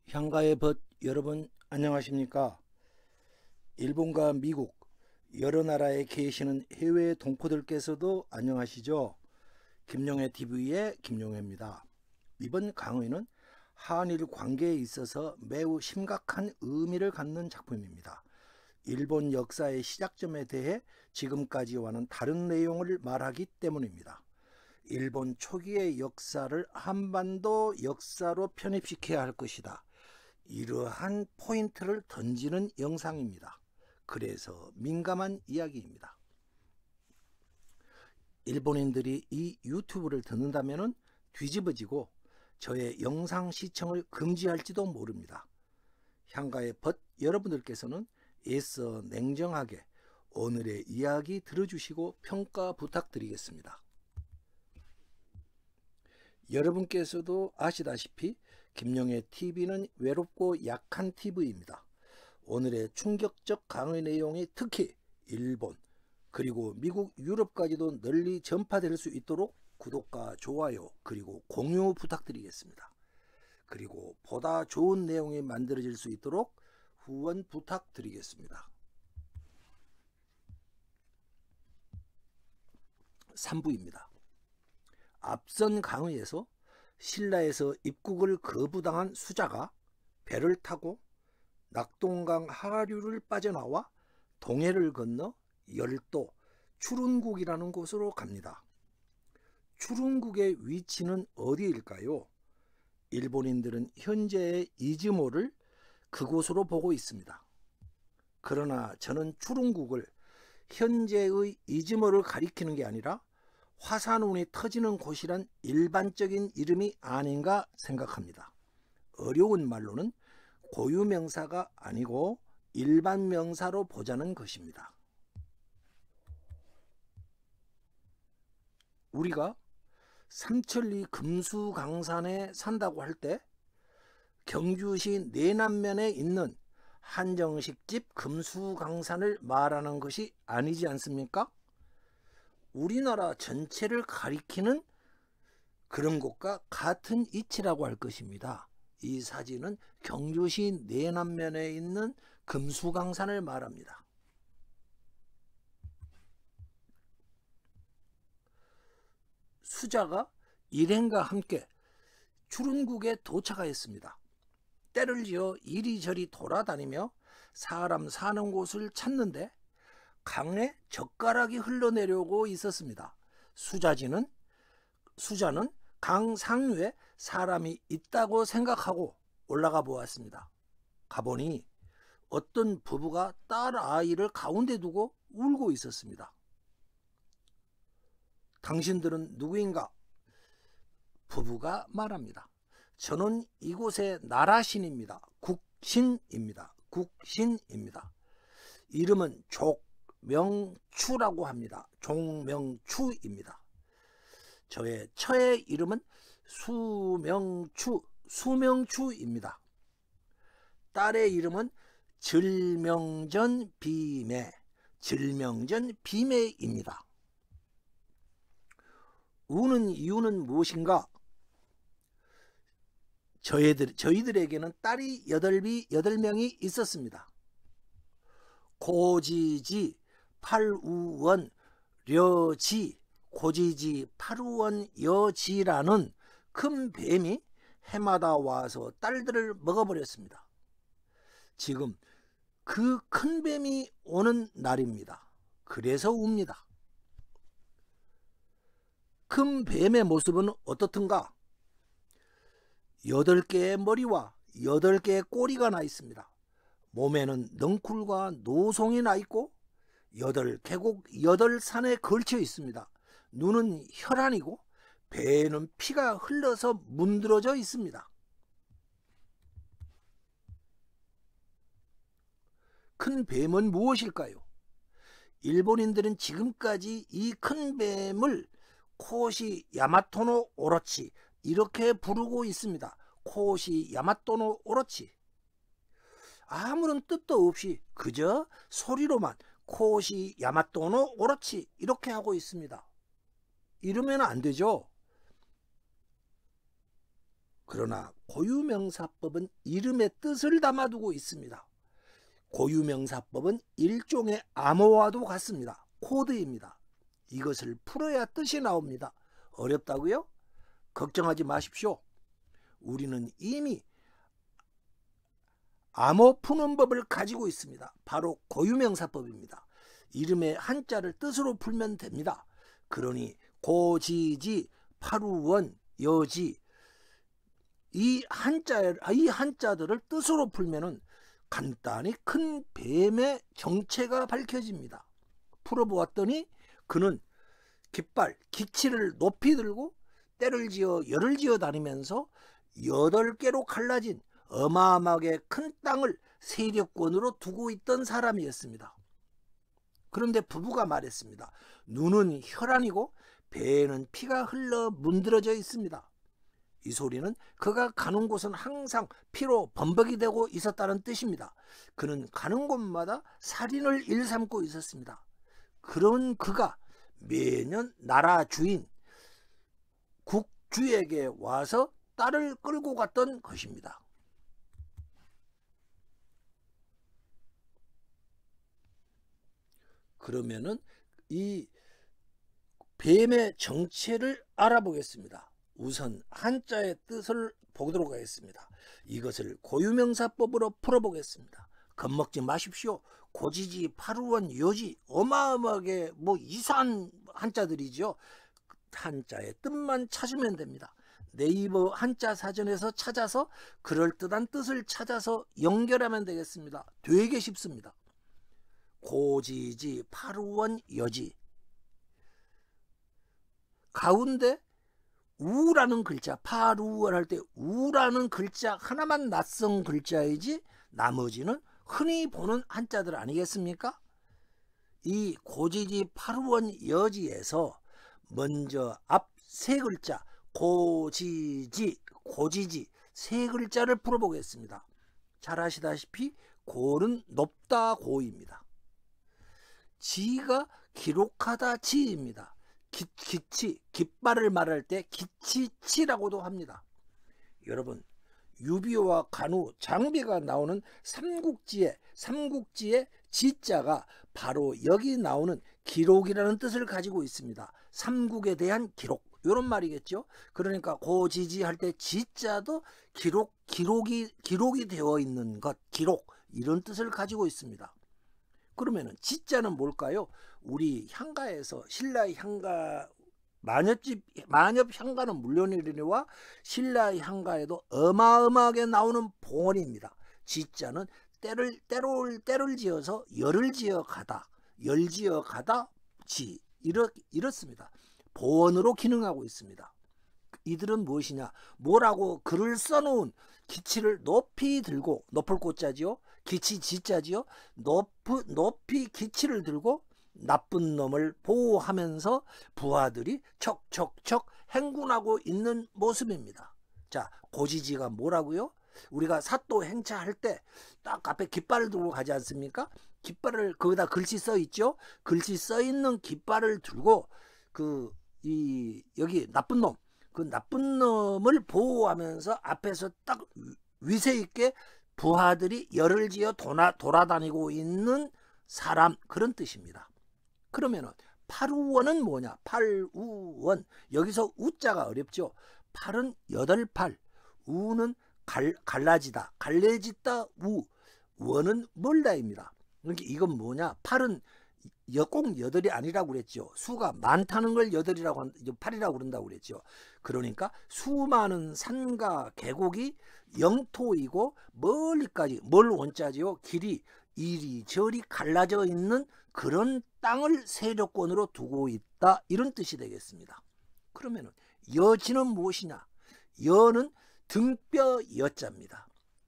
향가의 벗 여러분 안녕하십니까? 일본과 미국 여러 나라에 계시는 해외 동포들께서도 안녕하시죠? 김용회 TV의 김용회입니다. 이번 강의는 한일 관계에 있어서 매우 심각한 의미를 갖는 작품입니다. 일본 역사의 시작점에 대해 지금까지와는 다른 내용을 말하기 때문입니다. 일본 초기의 역사를 한반도 역사로 편입시켜야 할 것이다. 이러한 포인트를 던지는 영상입니다. 그래서 민감한 이야기입니다. 일본인들이 이 유튜브를 듣는다면 뒤집어지고 저의 영상 시청을 금지할지도 모릅니다. 향가의 벗 여러분들께서는 애써 냉정하게 오늘의 이야기 들어주시고 평가 부탁드리겠습니다. 여러분께서도 아시다시피 김용회 TV는 외롭고 약한 TV입니다. 오늘의 충격적 강의 내용이 특히 일본 그리고 미국 유럽까지도 널리 전파될 수 있도록 구독과 좋아요 그리고 공유 부탁드리겠습니다. 그리고 보다 좋은 내용이 만들어질 수 있도록 후원 부탁드리겠습니다. 3부입니다. 앞선 강의에서 신라에서 입국을 거부당한 수자가 배를 타고 낙동강 하류를 빠져나와 동해를 건너 열도 추룬국이라는 곳으로 갑니다. 추룬국의 위치는 어디일까요? 일본인들은 현재의 이즈모를 그곳으로 보고 있습니다. 그러나 저는 추룬국을 현재의 이즈모를 가리키는 게 아니라 화산운이 터지는 곳이란 일반적인 이름이 아닌가 생각합니다. 어려운 말로는 고유명사가 아니고 일반 명사로 보자는 것입니다. 우리가 삼천리 금수강산에 산다고 할 때 경주시 내남면에 있는 한정식집 금수강산을 말하는 것이 아니지 않습니까? 우리나라 전체를 가리키는 그런 곳과 같은 이치라고 할 것입니다. 이 사진은 경주시 내남면에 있는 금수강산을 말합니다. 수자가 일행과 함께 추룬국에 도착하였습니다. 때를 지어 이리저리 돌아다니며 사람 사는 곳을 찾는데 강에 젓가락이 흘러내려오고 있었습니다. 수자는 강 상류에 사람이 있다고 생각하고 올라가 보았습니다. 가보니 어떤 부부가 딸 아이를 가운데 두고 울고 있었습니다. 당신들은 누구인가? 부부가 말합니다. 저는 이곳의 나라신입니다. 국신입니다. 이름은 족명추라고 합니다. 종명추입니다. 저의 처의 이름은 수명추입니다. 딸의 이름은 질명전비매입니다. 우는 이유는 무엇인가? 저희들에게는 딸이 8명이 있었습니다. 고지지, 팔우원, 려지, 고지지, 팔우원, 여지라는 큰 뱀이 해마다 와서 딸들을 먹어버렸습니다. 지금 그 큰 뱀이 오는 날입니다. 그래서 웁니다. 큰 뱀의 모습은 어떻든가? 8개의 머리와 8개의 꼬리가 나 있습니다. 몸에는 넝쿨과 노송이 나 있고 8계곡 8산에 걸쳐 있습니다. 눈은 혈안이고 배에는 피가 흘러서 문드러져 있습니다. 큰 뱀은 무엇일까요? 일본인들은 지금까지 이 큰 뱀을 코시 야마토노 오로치 이렇게 부르고 있습니다. 코시 야마토노 오로치. 아무런 뜻도 없이 그저 소리로만 코시 야마토노 오로치 이렇게 하고 있습니다. 이러면 안 되죠. 그러나 고유명사법은 이름의 뜻을 담아두고 있습니다. 고유명사법은 일종의 암호와도 같습니다. 코드입니다. 이것을 풀어야 뜻이 나옵니다. 어렵다고요? 걱정하지 마십시오. 우리는 이미 암호 푸는 법을 가지고 있습니다. 바로 고유명사법입니다. 이름의 한자를 뜻으로 풀면 됩니다. 그러니 고지지, 파루원, 여지 이 한자들을 뜻으로 풀면은 간단히 큰 뱀의 정체가 밝혀집니다. 풀어보았더니 그는 깃발, 기치를 높이 들고 때를 지어 열을 지어 다니면서 8개로 갈라진 어마어마하게 큰 땅을 세력권으로 두고 있던 사람이었습니다. 그런데 부부가 말했습니다. 눈은 혈안이고 배에는 피가 흘러 문드러져 있습니다. 이 소리는 그가 가는 곳은 항상 피로 범벅이 되고 있었다는 뜻입니다. 그는 가는 곳마다 살인을 일삼고 있었습니다. 그런 그가 매년 나라 주인 국주에게 와서 딸을 끌고 갔던 것입니다. 그러면은 이 뱀의 정체를 알아보겠습니다. 우선 한자의 뜻을 보도록 하겠습니다. 이것을 고유명사법으로 풀어보겠습니다. 겁먹지 마십시오. 고지지, 파루원, 요지 어마어마하게 이상한 한자들이죠. 한자의 뜻만 찾으면 됩니다. 네이버 한자 사전에서 찾아서 그럴듯한 뜻을 찾아서 연결하면 되겠습니다. 되게 쉽습니다. 고지지, 파루원, 여지 가운데 우라는 글자, 파루원 할 때 우라는 글자 하나만 낯선 글자이지 나머지는 흔히 보는 한자들 아니겠습니까? 이 고지지, 파루원, 여지에서 먼저 앞 세 글자 고지지, 고지지 세 글자를 풀어보겠습니다. 잘 아시다시피 고는 높다 고입니다. 지가 기록하다 지입니다. 기치, 깃발을 말할 때 기치치라고도 합니다. 여러분, 유비와 간우, 장비가 나오는 삼국지의 지자가 바로 여기 나오는 기록이라는 뜻을 가지고 있습니다. 삼국에 대한 기록, 이런 말이겠죠. 그러니까 고지지 할 때 지자도 기록이 되어 있는 것, 기록 이런 뜻을 가지고 있습니다. 그러면은 지자는 뭘까요? 우리 향가에서 신라의 향가 만엽 향가는 물론이니와 신라의 향가에도 어마어마하게 나오는 봉헌입니다. 지자는 때를 지어서 열을 지어 가다, 열 지어 가다 지 이렇습니다. 보원으로 기능하고 있습니다. 이들은 무엇이냐? 뭐라고 글을 써놓은 기치를 높이 들고, 높을 꽃자지요. 기치 지자지요. 높이 기치를 들고 나쁜 놈을 보호하면서 부하들이 척척척 행군하고 있는 모습입니다. 자, 고지지가 뭐라고요? 우리가 사또 행차할 때 딱 앞에 깃발을 들고 가지 않습니까? 깃발을 거기다 글씨 써 있죠. 글씨 써 있는 깃발을 들고 여기 나쁜 놈, 그 나쁜 놈을 보호하면서 앞에서 딱 위세 있게 부하들이 열을 지어 돌아다니고 있는 사람, 그런 뜻입니다. 그러면은 팔우원은 뭐냐? 팔우원, 여기서 우자가 어렵죠. 팔은 8팔, 우는 갈라지다, 갈래지다, 원은 멀다입니다. 그러니까 이건 뭐냐? 팔은 꼭 8이 아니라고 그랬죠. 수가 많다는 걸 8이라고 그런다고 그랬죠. 그러니까 수많은 산과 계곡이 영토이고 멀리까지, 멀 원자지요. 길이 이리저리 갈라져 있는 그런 땅을 세력권으로 두고 있다, 이런 뜻이 되겠습니다. 그러면은 여지는 무엇이냐? 여는 등뼈 여자입니다.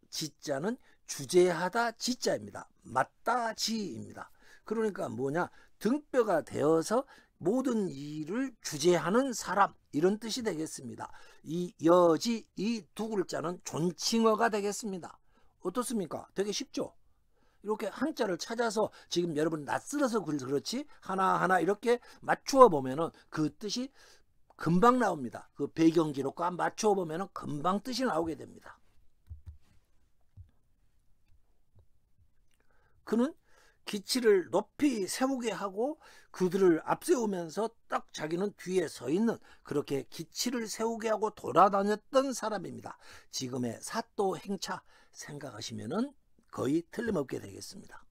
지자는 주재하다 지자입니다. 맞다 지입니다. 그러니까 뭐냐? 등뼈가 되어서 모든 일을 주재하는 사람, 이런 뜻이 되겠습니다. 이 여지, 이 두 글자는 존칭어가 되겠습니다. 어떻습니까? 되게 쉽죠? 이렇게 한자를 찾아서 지금 여러분 낯설어서 그렇지 하나하나 이렇게 맞추어 보면은 그 뜻이 금방 나옵니다. 그 배경 기록과 맞춰 보면 금방 뜻이 나오게 됩니다. 그는 기치를 높이 세우게 하고 그들을 앞세우면서 딱 자기는 뒤에 서 있는, 그렇게 기치를 세우게 하고 돌아다녔던 사람입니다. 지금의 사또 행차 생각하시면 거의 틀림없게 되겠습니다.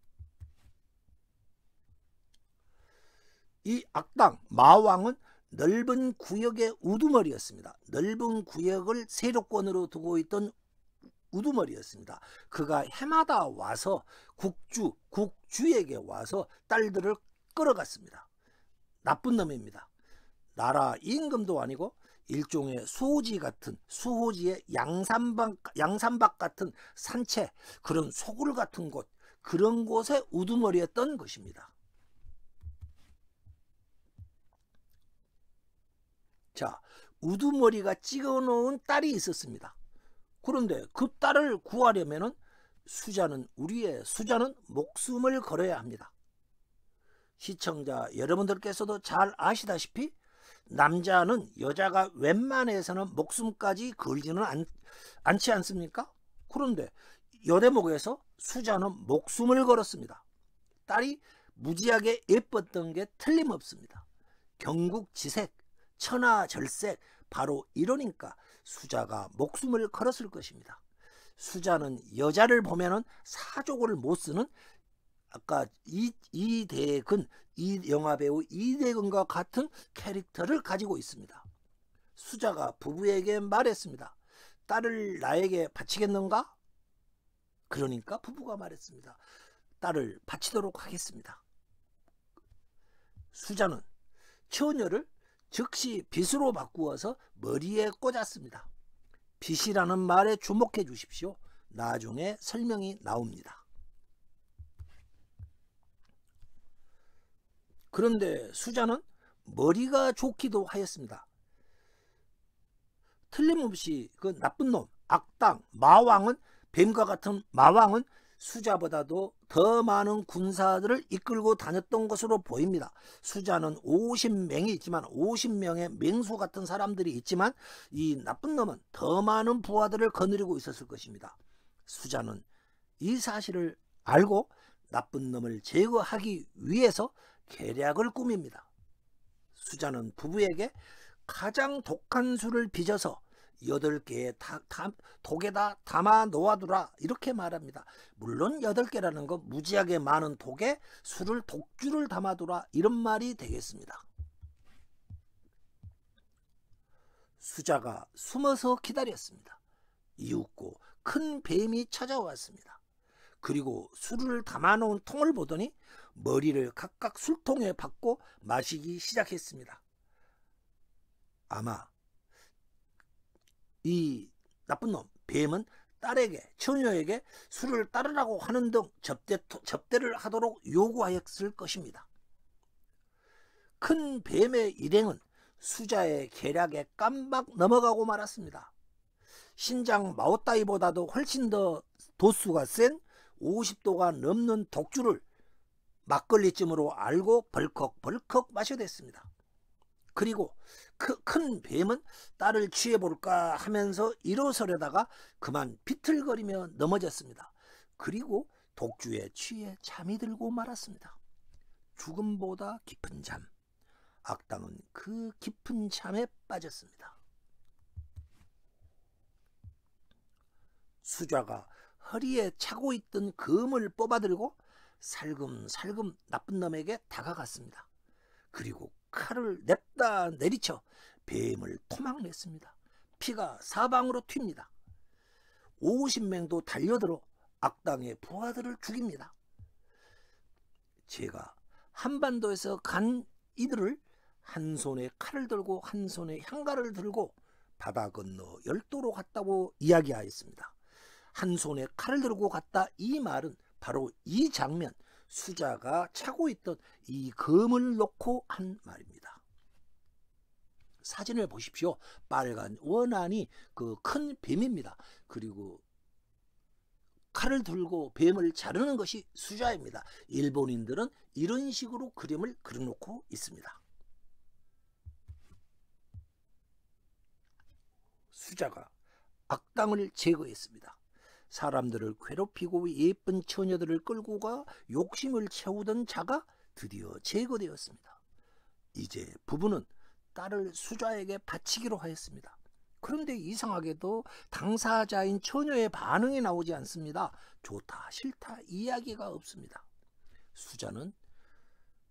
이 악당 마왕은 넓은 구역의 우두머리였습니다. 넓은 구역을 세력권으로 두고 있던 우두머리였습니다. 그가 해마다 와서 국주에게 와서 딸들을 끌어갔습니다. 나쁜 놈입니다. 나라 임금도 아니고 일종의 수호지 같은, 수호지의 양산박 같은 산채, 그런 소굴 같은 곳, 그런 곳에 우두머리였던 것입니다. 자, 우두머리가 찍어놓은 딸이 있었습니다. 그런데 그 딸을 구하려면 수자는 목숨을 걸어야 합니다. 시청자 여러분들께서도 잘 아시다시피 남자는 여자가 웬만해서는 목숨까지 걸지는 않지 않습니까? 그런데 여대목에서 수자는 목숨을 걸었습니다. 딸이 무지하게 예뻤던 게 틀림없습니다. 경국지색, 천하절색, 바로 이러니까 수자가 목숨을 걸었을 것입니다. 수자는 여자를 보면은 사족을 못 쓰는, 아까 이대근, 이 영화배우 이대근과 같은 캐릭터를 가지고 있습니다. 수자가 부부에게 말했습니다. 딸을 나에게 바치겠는가? 그러니까 부부가 말했습니다. 딸을 바치도록 하겠습니다. 수자는 처녀를 즉시 빗으로 바꾸어서 머리에 꽂았습니다. 빗이라는 말에 주목해 주십시오. 나중에 설명이 나옵니다. 그런데 수자는 머리가 좋기도 하였습니다. 틀림없이 그 나쁜 놈, 악당, 마왕은, 뱀과 같은 마왕은 수자보다도 더 많은 군사들을 이끌고 다녔던 것으로 보입니다. 수자는 50명이 있지만, 50명의 맹수 같은 사람들이 있지만, 이 나쁜 놈은 더 많은 부하들을 거느리고 있었을 것입니다. 수자는 이 사실을 알고 나쁜 놈을 제거하기 위해서 계략을 꾸밉니다. 수자는 부부에게 가장 독한 술을 빚어서 8개의 독에다 담아 놓아두라, 이렇게 말합니다. 물론 8개라는 건 무지하게 많은 독에 독주를 담아두라, 이런 말이 되겠습니다. 수자가 숨어서 기다렸습니다. 이윽고 큰 뱀이 찾아왔습니다. 그리고 술을 담아놓은 통을 보더니 머리를 각각 술통에 받고 마시기 시작했습니다. 아마 이 나쁜 놈 뱀은 딸에게, 처녀에게 술을 따르라고 하는 등 접대를 하도록 요구하였을 것입니다. 큰 뱀의 일행은 수자의 계략에 깜박 넘어가고 말았습니다. 신장 마오따이보다도 훨씬 더 도수가 센 50도가 넘는 독주를 막걸리쯤으로 알고 벌컥벌컥 마셔댔습니다. 그리고 큰 뱀은 딸을 취해볼까 하면서 일어서려다가 그만 비틀거리며 넘어졌습니다. 그리고 독주에 취해 잠이 들고 말았습니다. 죽음보다 깊은 잠. 악당은 그 깊은 잠에 빠졌습니다. 수자가 허리에 차고 있던 검을 뽑아들고 살금살금 나쁜 놈에게 다가갔습니다. 그리고 칼을 냅다 내리쳐 뱀을 토막냈습니다. 피가 사방으로 튑니다. 50명도 달려들어 악당의 부하들을 죽입니다. 제가 한반도에서 간 이들을 한 손에 칼을 들고 한 손에 향가를 들고 바다 건너 열도로 갔다고 이야기하였습니다. 한 손에 칼을 들고 갔다, 이 말은 바로 이 장면, 수자가 차고 있던 이 검을 놓고 한 말입니다. 사진을 보십시오. 빨간 원안이 그 큰 뱀입니다. 그리고 칼을 들고 뱀을 자르는 것이 수자입니다. 일본인들은 이런 식으로 그림을 그려놓고 있습니다. 수자가 악당을 제거했습니다. 사람들을 괴롭히고 예쁜 처녀들을 끌고 가 욕심을 채우던 자가 드디어 제거되었습니다. 이제 부부는 딸을 수자에게 바치기로 하였습니다. 그런데 이상하게도 당사자인 처녀의 반응이 나오지 않습니다. 좋다 싫다 이야기가 없습니다. 수자는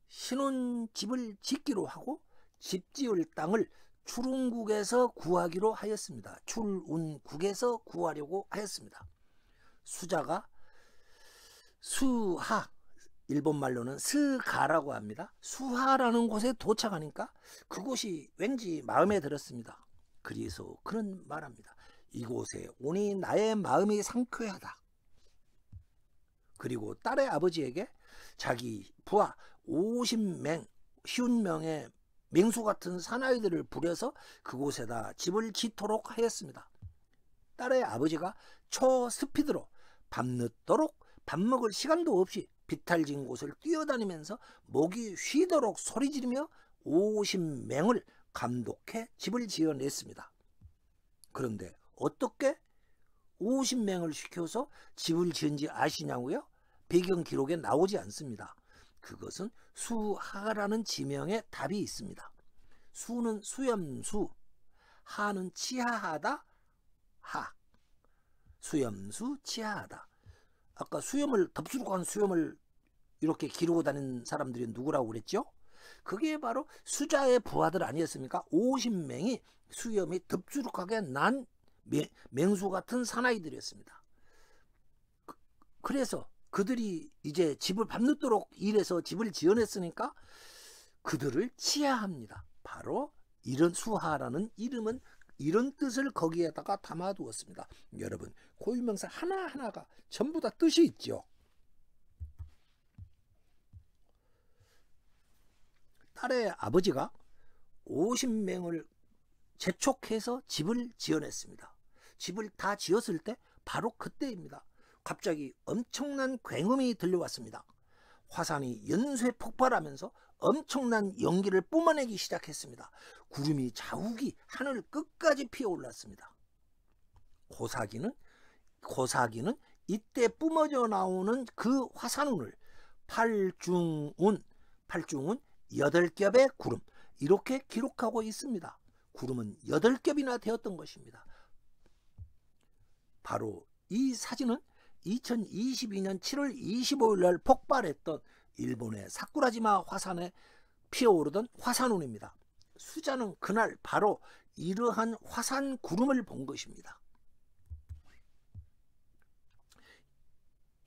신혼집을 짓기로 하고 집 지을 땅을 출운국에서 구하기로 하였습니다. 출운국에서 구하려고 하였습니다. 수자가 수하, 일본 말로는 스가라고 합니다. 수하라는 곳에 도착하니까 그곳이 왠지 마음에 들었습니다. 그래서 그는 말합니다. 이곳에 오니 나의 마음이 상쾌하다. 그리고 딸의 아버지에게 자기 부하 50명의 맹수 같은 사나이들을 부려서 그곳에다 집을 짓도록 하였습니다. 딸의 아버지가 초스피드로 밤늦도록 밥 먹을 시간도 없이 비탈진 곳을 뛰어다니면서 목이 쉬도록 소리 지르며 50명을 감독해 집을 지어냈습니다. 그런데 어떻게 50명을 시켜서 집을 지은지 아시냐고요? 배경 기록에 나오지 않습니다. 그것은 수하라는 지명에 답이 있습니다. 수는 수염수, 하는 치하하다, 하. 수염수, 치하하다. 아까 수염을 덥수룩한 수염을 이렇게 기르고 다니는 사람들이 누구라고 그랬죠? 그게 바로 수자의 부하들 아니었습니까? 50명이 수염이 덥수룩하게 난 맹수 같은 사나이들이었습니다. 그래서 그들이 이제 집을 밤늦도록 일해서 집을 지어냈으니까 그들을 치하합니다. 바로 이런 수하라는 이름은 이런 뜻을 거기에다가 담아두었습니다. 여러분, 고유명사 하나하나가 전부 다 뜻이 있죠. 딸의 아버지가 50명을 재촉해서 집을 지어냈습니다. 집을 다 지었을 때 바로 그때입니다. 갑자기 엄청난 굉음이 들려왔습니다. 화산이 연쇄 폭발하면서 엄청난 연기를 뿜어내기 시작했습니다. 구름이 자욱이 하늘 끝까지 피어올랐습니다. 고사기는 이때 뿜어져 나오는 그 화산운을 팔중운 8겹의 구름 이렇게 기록하고 있습니다. 구름은 8겹이나 되었던 것입니다. 바로 이 사진은 2022년 7월 25일 날 폭발했던 일본의 사쿠라지마 화산에 피어오르던 화산운입니다. 수자는 그날 바로 이러한 화산 구름을 본 것입니다.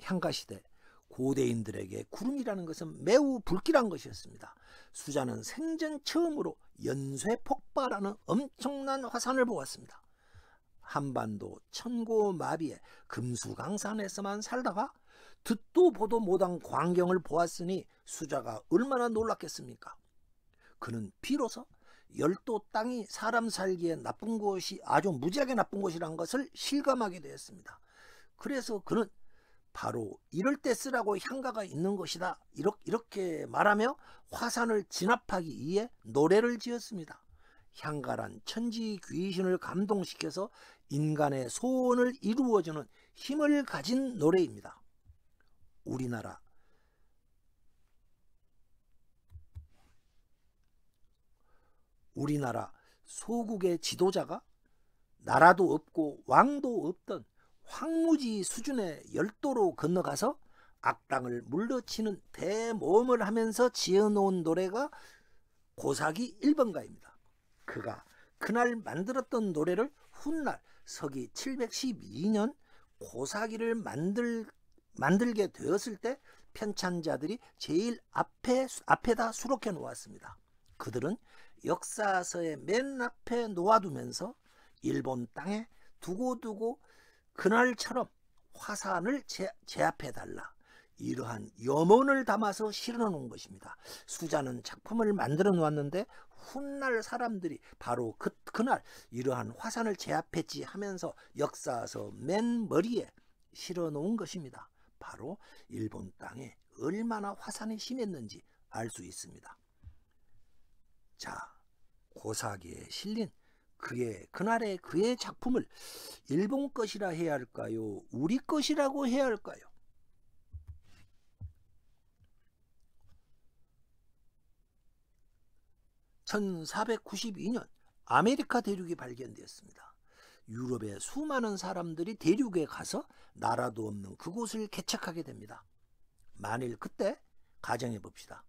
향가시대 고대인들에게 구름이라는 것은 매우 불길한 것이었습니다. 수자는 생전 처음으로 연쇄 폭발하는 엄청난 화산을 보았습니다. 한반도 천고마비의 금수강산에서만 살다가 듣도 보도 못한 광경을 보았으니 수자가 얼마나 놀랐겠습니까? 그는 비로소 열도 땅이 사람 살기에 나쁜 곳이 아주 무지하게 나쁜 곳이란 것을 실감하게 되었습니다. 그래서 그는 바로 이럴 때 쓰라고 향가가 있는 것이다 이렇게 말하며 화산을 진압하기 위해 노래를 지었습니다. 향가란 천지 귀신을 감동시켜서 인간의 소원을 이루어주는 힘을 가진 노래입니다. 우리나라 소국의 지도자가 나라도 없고 왕도 없던 황무지 수준의 열도로 건너가서 악당을 물러치는 대모험을 하면서 지어놓은 노래가 고사기 1번가입니다. 그가 그날 만들었던 노래를 훗날 서기 712년 고사기를 만들게 되었을 때 편찬자들이 제일 앞에다 수록해 놓았습니다. 그들은 역사서의 맨 앞에 놓아두면서 일본 땅에 두고두고 그날처럼 화산을 제압해달라 이러한 염원을 담아서 실어 놓은 것입니다. 수자는 작품을 만들어 놓았는데 훗날 사람들이 바로 그날 이러한 화산을 제압했지 하면서 역사서 맨 머리에 실어 놓은 것입니다. 바로 일본 땅에 얼마나 화산이 심했는지 알 수 있습니다. 자, 고사기에 실린 그날의 그의 작품을 일본 것이라 해야 할까요? 우리 것이라고 해야 할까요? (1492년) 아메리카 대륙이 발견되었습니다. 유럽의 수많은 사람들이 대륙에 가서 나라도 없는 그곳을 개척하게 됩니다. 만일 그때 가정해 봅시다.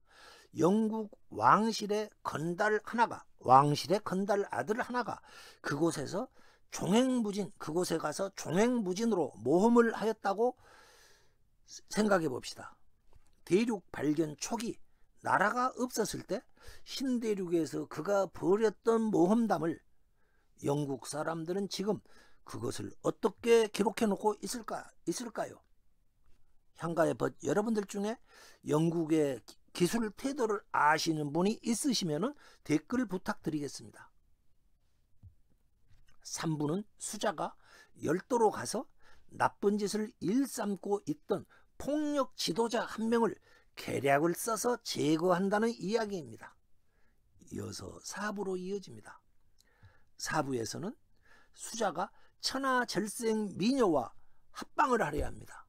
영국 왕실의 건달 아들 하나가 그곳에서 그곳에 가서 종횡무진으로 모험을 하였다고 생각해 봅시다. 대륙 발견 초기 나라가 없었을 때 신대륙에서 그가 벌였던 모험담을 영국 사람들은 지금 그것을 어떻게 기록해 놓고 있을까요? 향가의 벗 여러분들 중에 영국의 기술 태도를 아시는 분이 있으시면 댓글 부탁드리겠습니다. 3부는 수자가 열도로 가서 나쁜 짓을 일삼고 있던 폭력 지도자 한 명을 계략을 써서 제거한다는 이야기입니다. 이어서 4부로 이어집니다. 4부에서는 수자가 천하절생 미녀와 합방을 하려 합니다.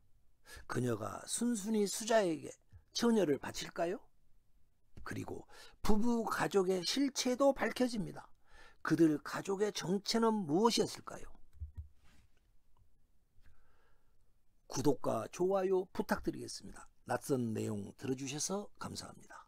그녀가 순순히 수자에게 처녀를 바칠까요? 그리고 부부 가족의 실체도 밝혀집니다. 그들 가족의 정체는 무엇이었을까요? 구독과 좋아요 부탁드리겠습니다. 낯선 내용 들어주셔서 감사합니다.